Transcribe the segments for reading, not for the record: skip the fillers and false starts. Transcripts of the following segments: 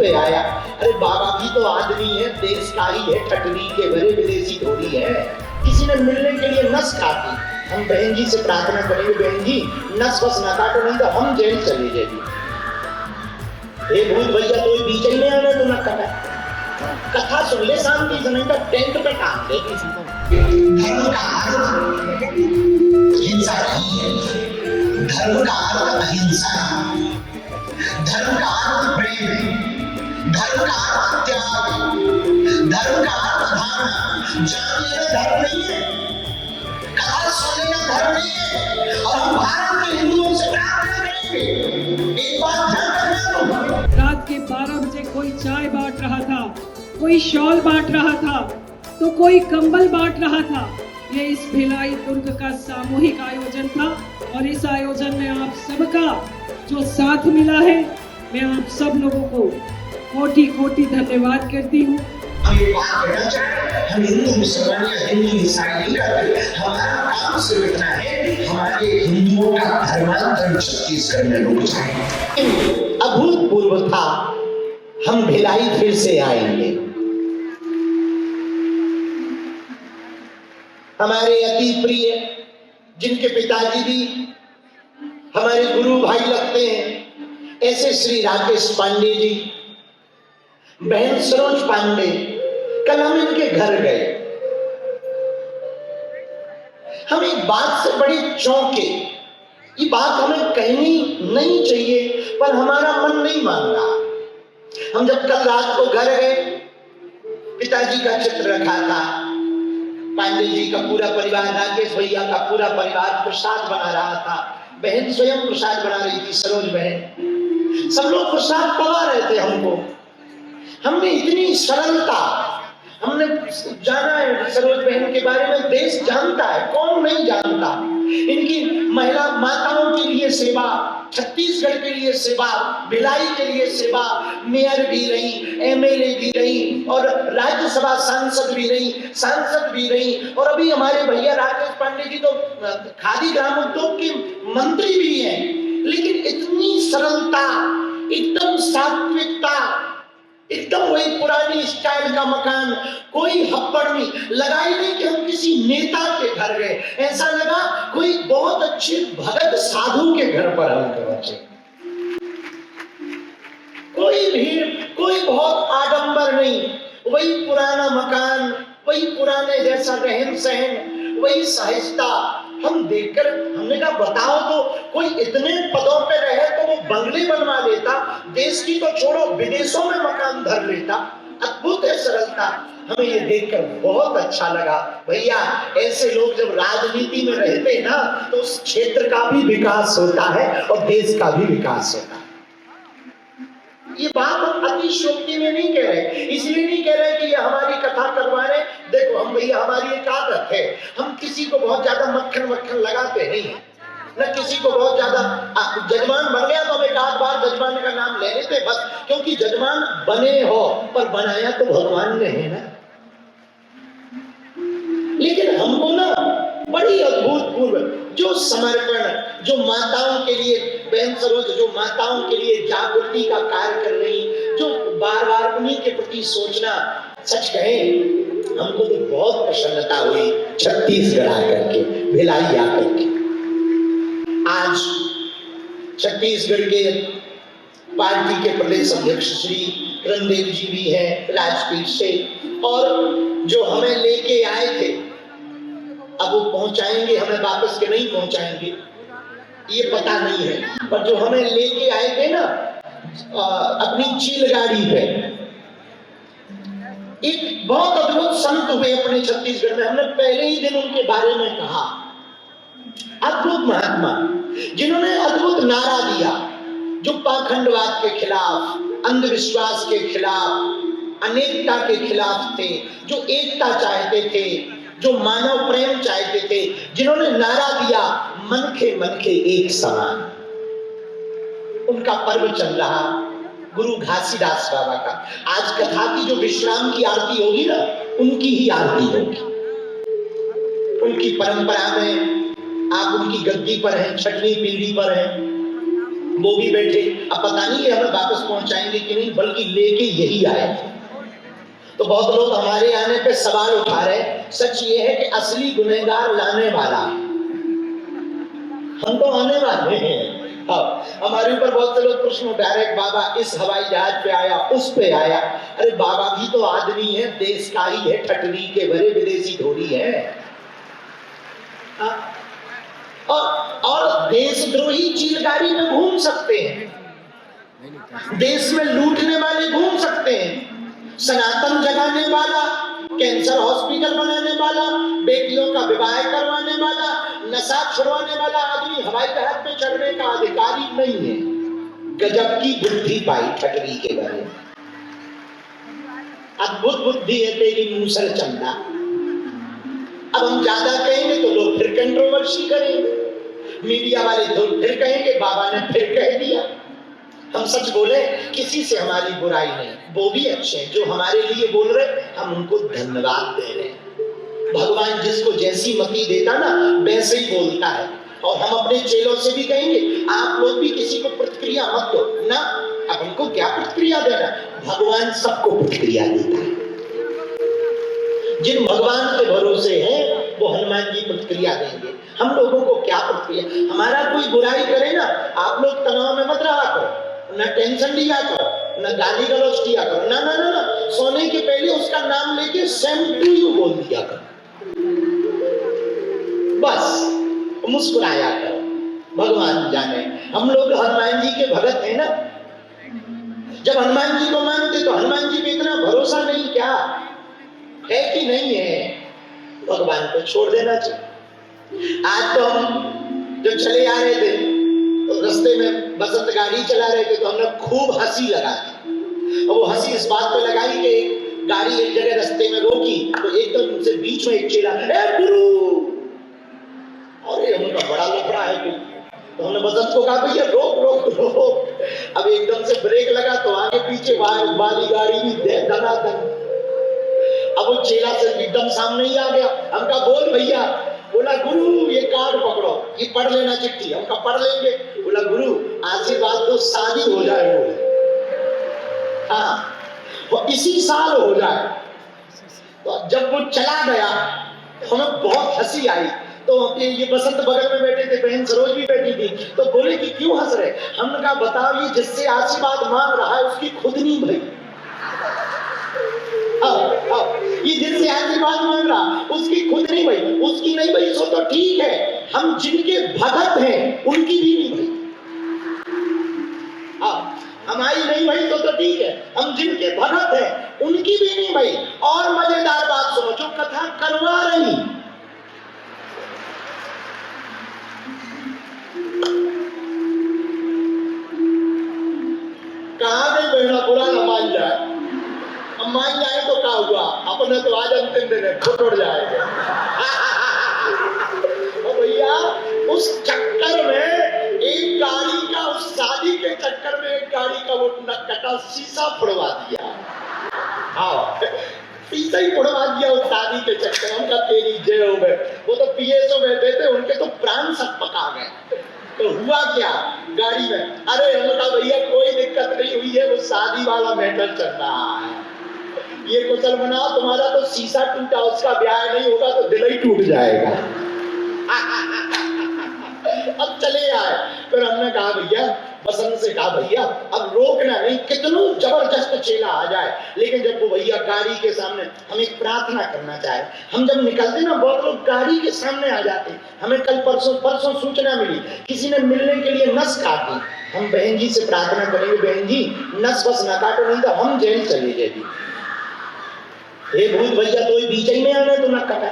पे आया। अरे बाबा भी तो आदमी है, देश का ही है, ठटनी के भरे विदेशी थोड़ी है। किसी ने मिलने के लिए नस काटी, हम बहन जी से प्रार्थना करेंगे, बहन जी नस बस ना काटो, नहीं तो हम जेल चले जाएंगे। भूत भैया तो बीच ही में आने तो न कटा, कथा सुन ले शांति से, नहीं तो टेंट पे काम दे। धर्म का अर्थ हिंसा नहीं है, धर्म का अर्थ अहिंसा, धर्म का अर्थ प्रेम है, धर्म का अर्थ त्याग, धर्म का अर्थ धारणा। जान लेना धर्म नहीं है, कथा सुन लेना धर्म नहीं है। और हम भारत के हिंदुओं से प्रार्थना करेंगे, एक बात ध्यान रखना, रात के 12 बजे कोई चाय बांट रहा था, कोई शॉल बांट रहा था, तो कोई कंबल बांट रहा था। ये इस भिलाई दुर्ग का सामूहिक आयोजन था और इस आयोजन में आप सबका जो साथ मिला है, मैं आप सब लोगों को कोटि कोटि धन्यवाद करती हूँ। हम ये बात कहना चाहते, हम हिंदू मुसलमान या हिंदू ईसाई नहीं करते, हमारा काम सिर्फ इतना है, हमारे हिंदुओं का धर्मांतरण छत्तीसगढ़ में रुक जाए। अभूतपूर्व था, हम भिलाई फिर से आएंगे। हमारे अति प्रिय, जिनके पिताजी भी हमारे गुरु भाई लगते हैं, ऐसे श्री राकेश पांडे जी, बहन सरोज पांडे, कल हम इनके घर गए। हम एक बात से बड़े चौंके, ये बात हमें कहनी नहीं चाहिए पर हमारा मन नहीं मान रहा। हम जब कल रात को घर गए, पिताजी का चित्र रखा था, पांडे जी का पूरा परिवार, राकेश भैया का पूरा परिवार प्रसाद बना रहा था, बहन स्वयं प्रसाद बना रही थी, सरोज बहन, सब लोग प्रसाद पवा रहे थे हमको। हमने इतनी सरलता, हमने जाना है सरोज बहन के बारे में, देश जानता है, कौन नहीं जानता। इनकी महिला माताओं के लिए सेवा, छत्तीसगढ़ के लिए सेवा, भिलाई के लिए सेवा, मेयर भी रही, एमएलए भी रही और राज्यसभा सांसद भी रही और अभी हमारे भैया राकेश पांडे जी तो खादी ग्राम उद्योग के मंत्री भी हैं। लेकिन इतनी सरलता, एकदम सात्विकता, एकदम वही पुरानी स्टाइल का मकान, कोई हप्पड़ नहीं, लगा ही नहीं कि हम किसी नेता के घर गए, ऐसा लगा कोई बहुत अच्छे भगत साधु के घर पर हम पहुंचे। कोई भीड़, कोई बहुत आडंबर नहीं, वही पुराना मकान, वही पुराने जैसा रहन सहन, वही सहजता। हम देखकर हमने कहा बताओ तो, कोई इतने पदों पे रहे तो वो बंगले बनवा लेता, देश की तो छोड़ो विदेशों में मकान धर लेता। अद्भुत है सरलता, हमें ये देखकर बहुत अच्छा लगा। भैया ऐसे लोग जब राजनीति में रहते हैं ना, तो उस क्षेत्र का भी विकास होता है और देश का भी विकास होता है। ये बात हम अतिशयोक्ति में नहीं कह रहे, इसलिए नहीं कह रहे कि ये हमारी कथा करवा रहे। देखो हम भैया, हमारी एक आदत है, हम किसी को बहुत ज्यादा मक्खन लगाते नहीं है, न किसी को बहुत ज्यादा। जजमान बन गया तो हम एक आध बार जजमान का नाम ले लेते बस, क्योंकि जजमान बने हो पर बनाया तो भगवान ने है ना। लेकिन हमको ना बड़ी अभूतपूर्व जो समर्पण, जो माताओं के लिए, बहन सरोज जो माताओं के लिए जागृति का कार्य कर रही, जो बार बार उन्हीं के प्रति सोचना, सच कहें हमको तो बहुत प्रसन्नता हुई छत्तीसगढ़ आकर के, भिलाई आकर के। आज छत्तीसगढ़ के पार्टी के प्रदेश अध्यक्ष श्री रणदेव जी भी हैं राजपीठ से, और जो हमें लेके आए थे, अब वो पहुंचाएंगे हमें वापस के नहीं पहुंचाएंगे ये पता नहीं है, पर जो हमें लेके आए थे ना अपनी चील गाड़ी पे, एक बहुत अद्भुत संत हुए अपने छत्तीसगढ़ में। हमने पहले ही दिन उनके बारे में कहा, अद्भुत महात्मा जिन्होंने अद्भुत नारा दिया, जो पाखंडवाद के खिलाफ, अंधविश्वास के खिलाफ, अनेकता के खिलाफ थे, जो एकता चाहते थे, जो मानव प्रेम चाहते थे, जिन्होंने नारा दिया मन के एक समान। उनका पर्व चल रहा गुरु घासीदास बाबा का। आज कथा की जो विश्राम की आरती होगी ना, उनकी ही आरती होगी। उनकी परंपरा में आप उनकी गद्दी पर हैं, छठवीं पीढ़ी पर हैं, वो भी बैठे, अब पता नहीं ये हमें वापस पहुंचाएंगे कि नहीं, बल्कि लेके यही आए थे। तो बहुत लोग हमारे आने पे सवाल उठा रहे, सच ये है कि असली गुनहगार लाने वाला, हम तो आने वाले हैं। हमारे ऊपर बहुत से लोग प्रश्न उठा रहे, बाबा इस हवाई जहाज पे आया, उस पे आया। अरे बाबा भी तो आदमी है, देश का ही है, ठटरी के भरे विदेशी थोड़ी है। और देशद्रोही चिलगाड़ी में घूम सकते हैं, देश में लूटने वाले घूम सकते हैं, सनातन जगाने वाला, कैंसर हॉस्पिटल बनाने वाला, बेटियों का विवाह करवाने वाला, नशा छुड़वाने वाला आदमी हवाई जहाज पे चढ़ने का अधिकारी नहीं है। गजब की बुद्धि पाई ठटरी के बारे में, अद्भुत बुद्धि है तेरी मूसर चंदा। अब हम ज्यादा कहेंगे तो लोग फिर कंट्रोवर्सी करेंगे, मीडिया वाले तो फिर कहेंगे बाबा ने फिर कह दिया। हम सच बोले, किसी से हमारी बुराई नहीं, वो भी अच्छे हैं जो हमारे लिए बोल रहे, हम उनको धन्यवाद दे रहे हैं। भगवान जिसको जैसी मति देता ना वैसे ही बोलता है। और हम अपने चेलों से भी कहेंगे, आप लोग भी किसी को प्रतिक्रिया मत दो ना, अब उनको क्या प्रतिक्रिया देना, भगवान सबको प्रतिक्रिया देता है। जिन भगवान के भरोसे हैं वो हनुमान जी प्रतिक्रिया देंगे। हम लोगों को क्या प्रतिक्रिया, हमारा कोई बुराई करे ना, आप लोग तनाव में मत रहा करो, ना टेंशन लिया करो, ना गाली गलौज किया करो, ना ना ना ना, सोने के पहले उसका नाम लेके सेम टू यू बोल दिया करो, बस मुस्कुराया करो। भगवान जाने, हम लोग हनुमान जी के भगत हैं ना। जब हनुमान जी को मानते तो हनुमान जी पे इतना भरोसा नहीं क्या है कि नहीं है, भगवान को छोड़ देना चाहिए। आज तो हम जब चले आ रहे थे तो रास्ते में बसंत गाड़ी चला रहे थे तो हमने खूब हंसी लगा दी। और वो हंसी इस बात पे लगाई कि गाड़ी एक जगह रास्ते में रोकी तो एकदम से बीच में एक चेला, ए गुरु, अरे उनका बड़ा लफड़ा है कोई। तो हमने बसंत को कहा भैया रोक रोक रोक। अब एकदम से ब्रेक लगा तो आगे पीछे वाली गाड़ी भी दनादन। अब वो चेला से एकदम सामने ही आ गया। हम कहा बोल भैया। बोला गुरु ये कार्ड पकड़ो, ये पढ़ लेना चिट्ठी। हम कहा पढ़ लेंगे। बोला गुरु आशीर्वाद तो शादी हो जाए, हाँ वो इसी साल हो जाए। तो जब वो चला गया तो हमें बहुत हंसी आई। तो ये बसंत बगल में बैठे थे, बहन सरोज भी बैठी थी। तो बोले कि क्यों हंस रहे। हमने कहा बताओ ये जिससे आशीर्वाद मांग रहा है उसकी खुद नहीं भाई, ये जिससे आशीर्वाद मांग रहा उसकी खुद नहीं भाई, उसकी नहीं भाई सो तो ठीक है, हम जिनके भगत हैं उनकी भी नहीं भाई, हमारी नहीं भाई तो ठीक है, हम जिनके भगत हैं उनकी भी नहीं भाई। और मजेदार बात सुनो, जो कथा करवा रही कहा गई बहना बुरा न मान जाए, अब मान जाए तो क्या हुआ, अपने तो आज अंतिम दिन है, खुद उड़ जाएंगे। भैया उस चक्कर में एक गाड़ी का, उस शादी के चक्कर में एक गाड़ी का वो कटा शीशा फोड़वा दिया। हाँ शीशा ही फोड़वा दिया उस शादी के चक्कर में। उनका तेरी जय हो गए, वो तो पीएसओ बैठे थे, उनके तो प्राण सब पका गए। तो हुआ क्या गाड़ी में, अरे हमने भैया कोई दिक्कत नहीं हुई है, वो शादी वाला मैटर चल रहा है, ये कुशल बनाओ, तुम्हारा तो शीशा टूटा, उसका ब्याह नहीं होगा तो दिल ही टूट जाएगा। अब चले आए। फिर हमने कहा भैया, बसंत से कहा भैया अब रोकना नहीं, कितना जबरदस्त चेला आ जाए, लेकिन जब वो भैया गाड़ी के सामने, हम एक प्रार्थना करना चाहे, हम जब निकलते ना बहुत लोग गाड़ी के सामने आ जाते। हमें कल परसों सूचना मिली किसी ने मिलने के लिए नस काटी। हम बहन जी से प्रार्थना करेंगे, बहन जी नस बस ना काटो नहीं तो हम जेल चले जाएगी। हे भूत भैया तो बीच ही में आने तो ना कटा,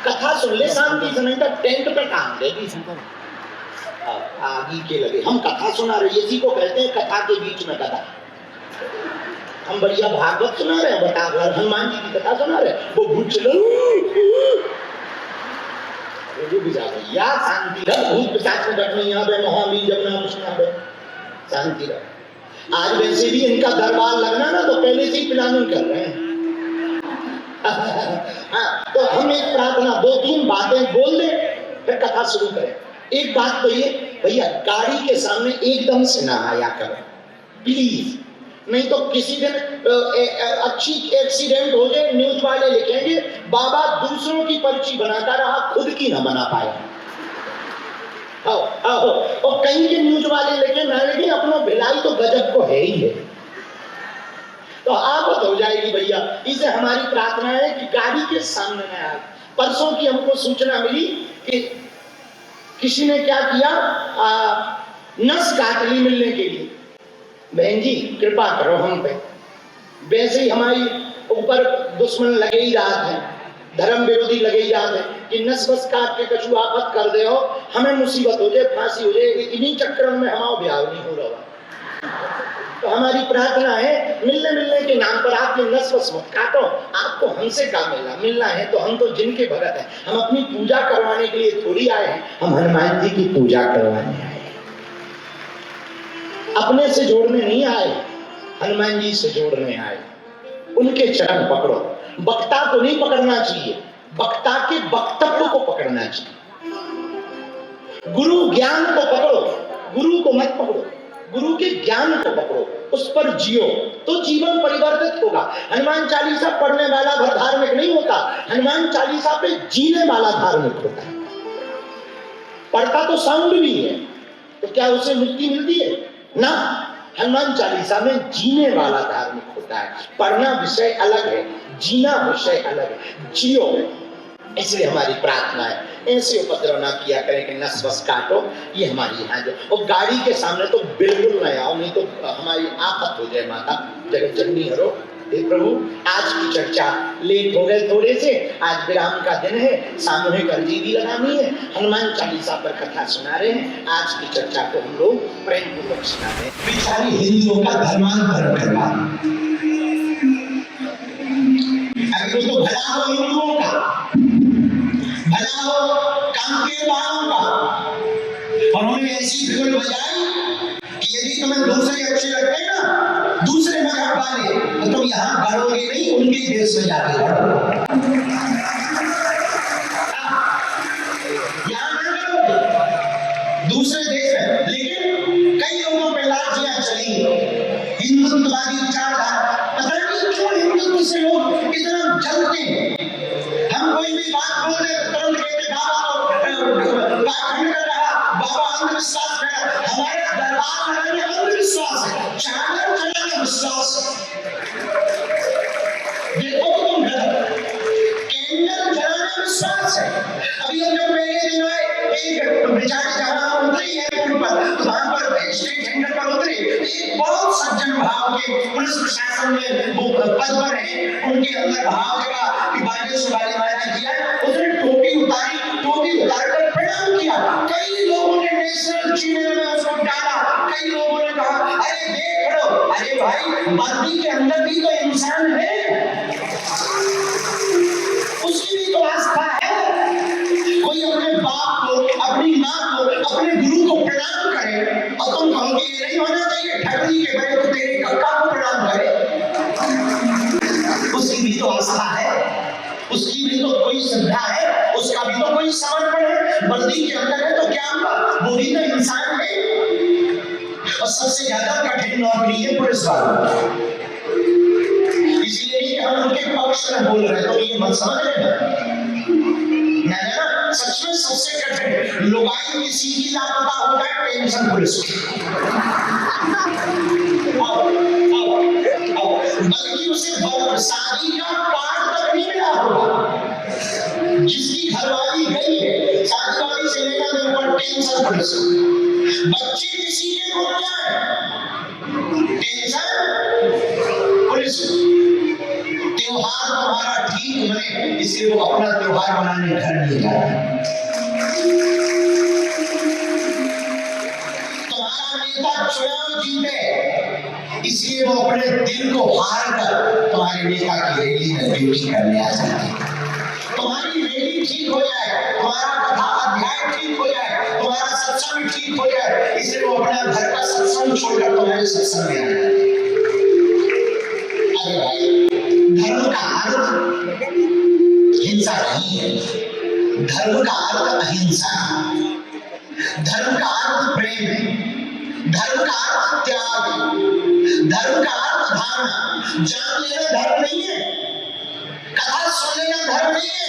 कथा सुन ले शांति से, नहीं तो टेंट पे टांग देगी। आगे के लगे हम कथा सुना रहे, इसी को कहते हैं कथा के बीच में कथा। हम बढ़िया भागवत सुना रहे हैं, बता हनुमान जी की कथा सुना रहे, वो भूत चलो भैया शांति रह, भूत पिशाच में डट नहीं आवे, महावीर जब नाम सुना शांति रह। आज वैसे भी इनका दरबार लगना ना तो पहले से ही प्लानिंग कर रहे हैं। हाँ, तो हम एक प्रार्थना 2-3 बातें बोल दे फिर कथा शुरू करें। एक बात तो ये भैया गाड़ी के सामने एकदम से ना आया करो प्लीज, नहीं तो किसी दिन अच्छी एक्सीडेंट हो जाए, न्यूज वाले लिखेंगे बाबा दूसरों की पर्ची बनाता रहा, खुद की ना बना पाया। आओ आओ, और कहीं के न्यूज वाले लिखे ना लिखे, अपना भिलाई तो गजब को है ही है। तो आफत हो जाएगी भैया। इसे हमारी प्रार्थना है कि गाड़ी के सामने न आए। परसों की हमको सूचना मिली कि किसी ने क्या किया, नस काट ली मिलने के लिए। बहन जी कृपा करो हम पे, वैसे ही हमारी ऊपर दुश्मन लगे ही रहा है, धर्म विरोधी लगे ही रहा है कि नस बस काट के कछु आफत कर दे हो, हमें मुसीबत हो जाए, फांसी हो जाए, इन्हीं चक्कर में हमारा ब्याह नहीं हो रहा। तो हमारी प्रार्थना है मिलने के नाम पर आप ये नस बस मत काटो, आपको हमसे क्या मिलना है तो हम तो जिनके भगत हैं, हम अपनी पूजा करवाने के लिए थोड़ी आए हैं, हम हनुमान जी की पूजा करवाने आए, अपने से जोड़ने नहीं आए, हनुमान जी से जोड़ने आए। उनके चरण पकड़ो, वक्ता को नहीं पकड़ना चाहिए, वक्ता के वक्तव्य को पकड़ना चाहिए। गुरु ज्ञान को पकड़ो, गुरु को मत पकड़ो, गुरु के ज्ञान को पकड़ो, उस पर जियो तो जीवन परिवर्तित होगा। हनुमान चालीसा पढ़ने वाला भर धार्मिक नहीं होता, हनुमान चालीसा पे जीने वाला धार्मिक होता है। पढ़ता तो साउंड भी है, तो क्या उसे मुक्ति मिलती है ना? हनुमान चालीसा में जीने वाला धार्मिक होता है। पढ़ना विषय अलग है, जीना विषय अलग है, जियो। इसलिए हमारी प्रार्थना है ऐसे उपद्रव ना किया करें कि नस बस काटो, ये हमारी यहाँ जो। और गाड़ी के सामने तो बिल्कुल न आओ, नहीं तो हमारी आफत हो जाए। माता जगत जननी हरो, हे प्रभु आज की चर्चा लेट हो गए थोड़े से, आज विराम का दिन है, सामूहिक अर्जी भी लगानी है, हनुमान चालीसा पर कथा सुना रहे हैं। आज की चर्चा को हम लोग प्रेम पूर्वक सुना रहे हैं। बेचारी हिंदुओं का धर्मांतरण करवा, अगर तो भला हो हिंदुओं का, भला हो काम के वालों का, और उन्होंने ऐसी बिगुल बजाई कि यदि तुम्हें दूसरे अच्छे लगते हैं ना, दूसरे मजहब वाले, तो तुम यहाँ बढ़ोगे नहीं, उनके देश में जाके बढ़ो, यहाँ ना करोगे दूसरे देश में। लेकिन कई लोगों पे लाठियां चली, हिंदुत्ववादी विचारधारा, पता नहीं क्यों हिंदुत्व से लोग इतना जलते हैं। हम कोई भी बात बोलते तुरंत कहते बाबा अंधविश्वास कर रहा, हमारे दरबार लगाने अंधविश्वास है, चादर चढ़ाने विश्वास है। देखो तो तुम गलत, कैंडल जलाने विश्वास है। अभी हम जब पहले दिन आए, एक बेचारी जहां उतरी एयरपोर्ट पर, वहां पर स्टेट हैंडल पर उतरी, एक बहुत सज्जन भाव के पुलिस प्रशासन में वो पद पर है, उनके अंदर भाव जगा कि बागेश्वर वाले महाराज जी आए, उसने टोपी उतारी, टोपी उतारकर प्रणाम किया। कई लोगों ने नेशनल चैनल में उसको डाला, कई लोगों ने कहा अरे देख लो, अरे भाई वर्दी के अंदर भी तो इंसान है, उसकी भी तो आस्था है। कोई अपने बाप को, अपनी माँ को, अपने गुरु को प्रणाम करे और तुम कहो कि ये नहीं होना चाहिए, ठगरी के बड़े तो तेरे कक्का को प्रणाम करे, उसकी भी तो आस्था है, उसकी भी तो कोई श्रद्धा है, उसका भी तो कोई समर्पण है। वर्दी के अंदर है तो क्या हुआ, वो भी तो इंसान है। और सबसे ज्यादा कठिन नौकरी है पुलिस वालों, इसलिए हम उनके पक्ष में बोल रहे हैं, तो ये मत समझ लेना। सच में सबसे कठिन लुगाई किसी की लापता हो जाए, टेंशन पुलिस की, बल्कि उसे शादी का कार्ड तक नहीं मिला होगा, जिसकी घरवाली गई है शादी वाली से लेकर मेरे ऊपर टेंशन पुलिस, बच्चे किसी के रुक जाए टेंशन पुलिस, त्योहार तुम्हारा ठीक बने इसलिए वो अपना त्योहार मनाने घर नहीं जा रहा, तुम्हारा नेता चुनाव जीते इसलिए वो अपने दिल को हार कर तुम्हारे नेता की रैली में ड्यूटी करने आ जाते हैं। तुम्हारी रैली ठीक हो जाए, तुम्हारा कथा अध्याय ठीक हो जाए, तुम्हारा सत्संग ठीक हो जाए, इसलिए वो अपना घर का सत्संग छोड़कर तुम्हारे सत्संग में आ जाते हैं। अरे भाई धर्म का अर्थ हिंसा नहीं है, धर्म का अर्थ अहिंसा। धर्म का अर्थ प्रेम है, धर्म का अर्थ त्याग है, धर्म का अर्थ धारणा। जान लेना धर्म नहीं है, कथा सुन लेना धर्म नहीं है।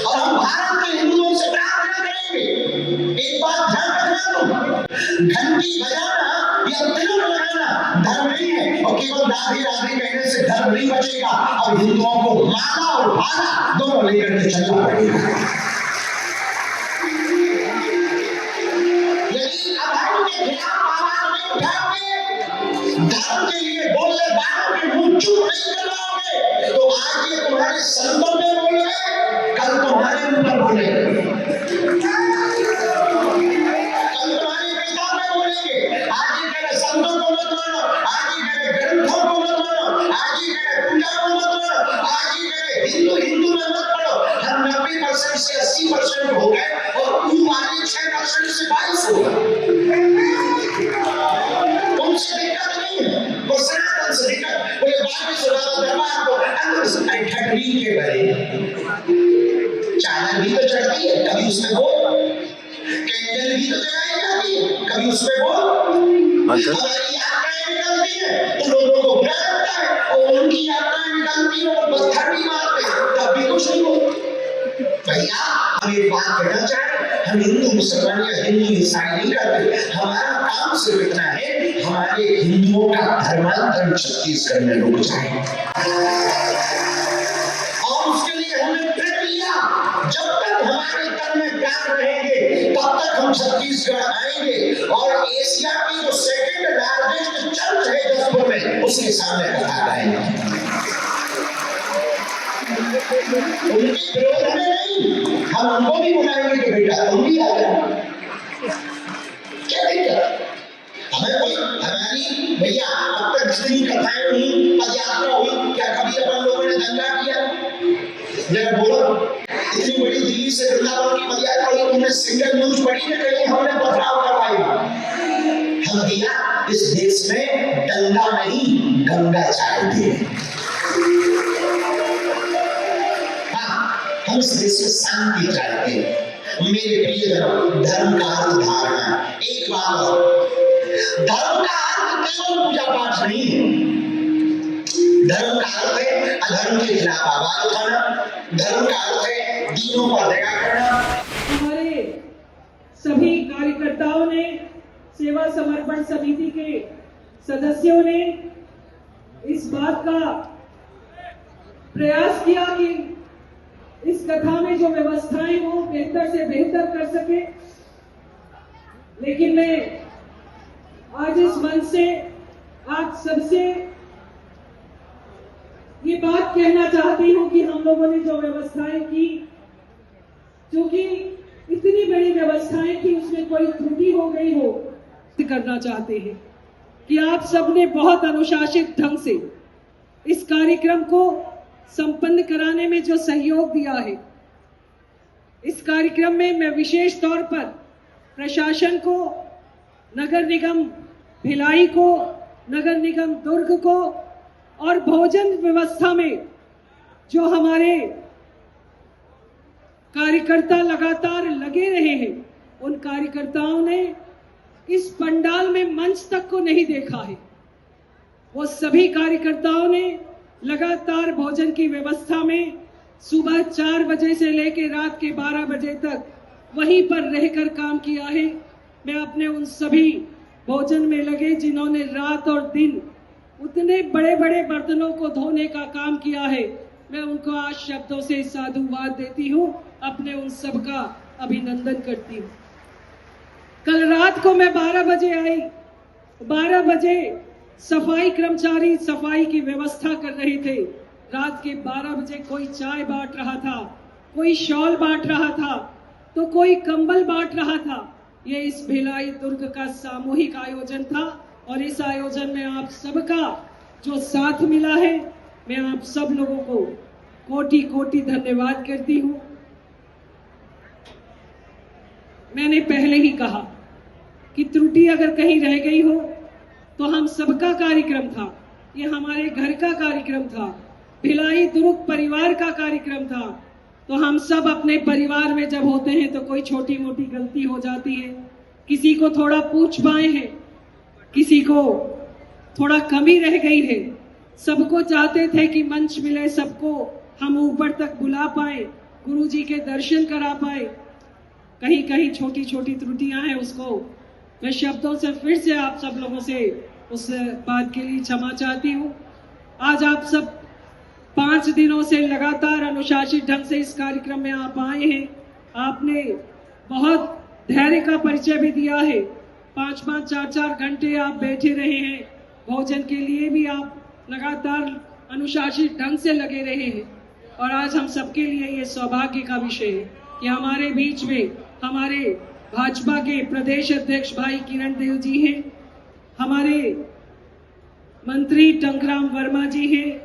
और हम भारत के हिंदुओं से प्रार्थना करेंगे, एक बात ध्यान रखना, तुम घंटी बजाना या तिलक लगाना धर्म नहीं है, और केवल राधे राधे कहने से धर्म नहीं बचेगा। अब हिंदुओं को माला और भाला दोनों लेकर के चलना पड़ेगा। यदि अधर्म के खिलाफ आवाज नहीं उठाओगे, धर्म के लिए बोलने वालों के मुंह चुप नहीं करवाओगे, तो आज ये तुम्हारे संतों में बोल रहे, कल तुम्हारे ऊपर बोलेंगे, कल तुम्हारे पिता में बोलेंगे। आज ये कह रहे संतों को मत मानो, आज ये कह रहे ग्रंथों को मत मानो, आज ये कह रहे पूजा को मत मानो, आज ये कह रहे हिंदू में मत पढ़ो। हम 90% से 80% हो गए और वाले 6% से 22 हो गए। उनसे दिक्कत नहीं है, वो सनातन से दिक्कत। बोले बाकी सुधारा दरबार को अंदर ठटनी के भरे चादर भी तो चढ़ती है, कभी उसमें बोल, कैंडल भी तो जलाई जाती है, कभी उसमें बोल। हमारी यात्राएं निकलती है तो लोगों को बुरा लगता है, और उनकी यात्राएं निकलती है और पत्थर भी मारते हैं, तब भी कुछ नहीं बोलते। भैया हम एक बात कहना चाहें, हम हिंदू मुसलमान या हिंदू ईसाई नहीं करते, हमारा काम सिर्फ इतना है, हमारे हिंदुओं का धर्मांतरण छत्तीसगढ़ में रुक जाए। और उसके लिए हमने प्रण लिया, जब तक हमारे तन में प्राण रहेंगे तब तक हम छत्तीसगढ़ आएंगे, और एशिया की जो सेकंड लार्जेस्ट चर्च है जसपुर में, उसके सामने कथा गाएंगे। उनके विरोध में नहीं, हम उनको भी बुलाएंगे कि बेटा तुम भी आ जाओ, क्या दिक्कत। हमें कोई हमारी भैया अब तक जितनी कथाएं हुई, पदयात्रा हुई, क्या कभी अपन लोगों ने दंगा किया? जरा बोलो, इतनी बड़ी दिल्ली से वृंदावन की पदयात्रा हुई, तुमने सिंगल न्यूज पढ़ी ना कहीं हमने पथराव करवाई? हम भैया इस देश में दंगा नहीं गंगा चाहते हैं, हम इस देश में शांति चाहते हैं। मेरे प्रिय धर्म का अर्थ धारणा। एक बात और, धर्म का अर्थ केवल पूजा पाठ नहीं है, धर्म का अर्थ है अधर्म के खिलाफ आवाज उठाना, धर्म का अर्थ है दीनों पर दया करना। हमारे सभी कार्यकर्ताओं ने, सेवा समर्पण समिति के सदस्यों ने इस बात का प्रयास किया कि इस कथा में जो व्यवस्थाएं हो बेहतर से बेहतर कर सके। लेकिन मैं आज इस मंच से आप सबसे ये बात कहना चाहती हूं कि हम लोगों ने जो व्यवस्थाएं की, क्योंकि इतनी बड़ी व्यवस्थाएं की, उसमें कोई त्रुटि हो गई हो, करना चाहते हैं कि आप सबने बहुत अनुशासित ढंग से इस कार्यक्रम को संपन्न कराने में जो सहयोग दिया है। इस कार्यक्रम में मैं विशेष तौर पर प्रशासन को, नगर निगम भिलाई को, नगर निगम दुर्ग को, और भोजन व्यवस्था में जो हमारे कार्यकर्ता लगातार लगे रहे हैं, उन कार्यकर्ताओं ने इस पंडाल में मंच तक को नहीं देखा है। वो सभी कार्यकर्ताओं ने लगातार भोजन की व्यवस्था में सुबह 4 बजे से लेकर रात के 12 बजे तक वहीं पर रहकर काम किया है। मैं अपने उन सभी भोजन में लगे जिन्होंने रात और दिन उतने बड़े बड़े बर्तनों को धोने का काम किया है, मैं उनको आज शब्दों से साधुवाद देती हूं, अपने उन सबका अभिनंदन करती हूं। कल रात को मैं 12 बजे आई, 12 बजे सफाई कर्मचारी सफाई की व्यवस्था कर रहे थे। रात के 12 बजे कोई चाय बांट रहा था, कोई शॉल बांट रहा था, तो कोई कंबल बांट रहा था। ये इस भिलाई दुर्ग का सामूहिक आयोजन था, और इस आयोजन में आप सबका जो साथ मिला है, मैं आप सब लोगों को कोटि कोटि धन्यवाद करती हूं। मैंने पहले ही कहा कि त्रुटि अगर कहीं रह गई हो तो हम सबका कार्यक्रम था, ये हमारे घर का कार्यक्रम था, भिलाई दुर्ग परिवार का कार्यक्रम था। तो हम सब अपने परिवार में जब होते हैं तो कोई छोटी मोटी गलती हो जाती है, किसी को थोड़ा पूछ पाए हैं, किसी को थोड़ा कमी रह गई है। सबको चाहते थे कि मंच मिले, सबको हम ऊपर तक बुला पाए, गुरु जी के दर्शन करा पाए। कहीं कहीं छोटी छोटी त्रुटियां हैं, उसको मैं शब्दों से फिर से आप सब लोगों से उस बात के लिए क्षमा चाहती हूँ। आज आप सब 5 दिनों से लगातार अनुशासित ढंग से इस कार्यक्रम में आप आए हैं। आपने बहुत धैर्य का परिचय भी दिया है। 5-5, 4-4 घंटे आप बैठे रहे हैं। भोजन के लिए भी आप लगातार अनुशासित ढंग से लगे रहे हैं। और आज हम सबके लिए ये सौभाग्य का विषय है कि हमारे बीच में हमारे भाजपा के प्रदेश अध्यक्ष भाई किरण देव जी हैं, हमारे मंत्री टंकराम वर्मा जी हैं,